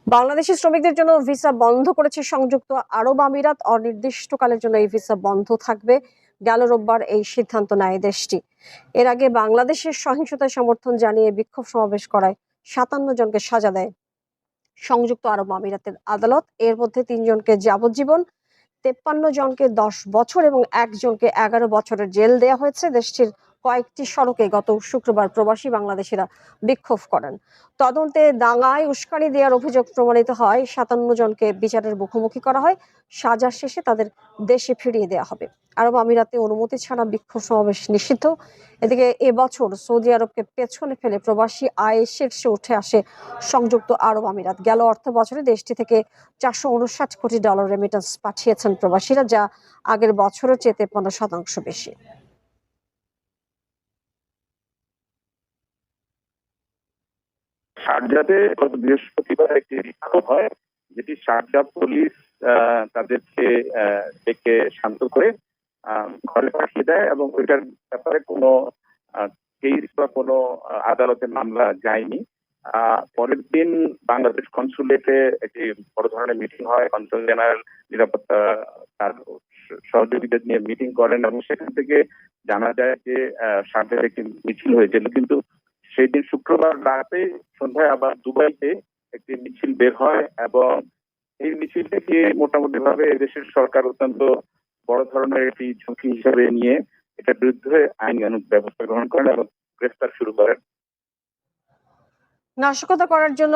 বাংলাদেশি শ্রমিকদের জন্য ভিসা বন্ধ করেছে সংযুক্ত আরব আমিরাত। অনির্দিষ্টকালের জন্য এই ভিসা বন্ধ থাকবে। গেল রোববার এই সিদ্ধান্ত নেয় দেশটি। এর আগে বাংলাদেশের সহিংসতায় সমর্থন জানিয়ে বিক্ষোভ সমাবেশ করায় ৫৭ জনকে সাজা দেয় সংযুক্ত আরব আমিরাতের আদালত। এর মধ্যে ৩ জনকে যাবজ্জীবন, ৫৩ জনকে ১০ বছর এবং একজনকে ১১ বছরের জেল দেওয়া হয়েছে। দেশটির কয়েকটি সড়কে গত শুক্রবার প্রবাসী বাংলাদেশিরা বিক্ষোভ করেন। তদন্তে দাঙ্গায় উস্কানি দেওয়ার অভিযোগ প্রমাণিত হয়। ৫৭ জনকে বিচারের মুখোমুখি করা হয়। সাজা শেষে তাদের দেশে ফিরিয়ে দেওয়া হবে। আরব আমিরাতে অনুমতি ছাড়া বিক্ষোভ সমাবেশ নিষিদ্ধ। এদিকে এবছর সৌদি আরবকে পেছনে ফেলে প্রবাসী আয়ে শীর্ষে উঠে আসে সংযুক্ত আরব আমিরাত। গেল অর্থ বছরে দেশটি থেকে $৪৫৯ কোটি রেমিটেন্স পাঠিয়েছেন প্রবাসীরা, যা আগের বছরের চেয়ে ৫৩% বেশি। শারজাতে গত বৃহস্পতিবার একটি বিক্ষোভ হয়, যেটি শারজা পুলিশ তাদেরকে ডেকে শান্ত করে ঘরে পাঠিয়ে দেয় এবং ওইটার ব্যাপারে কোনো কেস বা কোনো আদালতে মামলা যায়নি। পরের দিন বাংলাদেশ কনসুলেটে একটি বড় ধরনের মিটিং হয়। কনসুল জেনারেল নিরাপত্তা তার সহযোগীদের নিয়ে মিটিং করেন এবং সেখান থেকে জানা যায় যে শারজার একটি মিছিল হয়েছিল, কিন্তু সেই দিন শুক্রবার রাতে সন্ধ্যায় আবার দুবাইতে একটি মিছিল বের হয় এবং এই মিছিলটাকে মোটামুটি ভাবে এদেশের সরকার অত্যন্ত বড় ধরনের একটি ঝুঁকি হিসেবে নিয়ে এটার বিরুদ্ধে আইনানুগ ব্যবস্থা গ্রহণ করেন এবং গ্রেফতার শুরু করেন। নাশকতা করার জন্য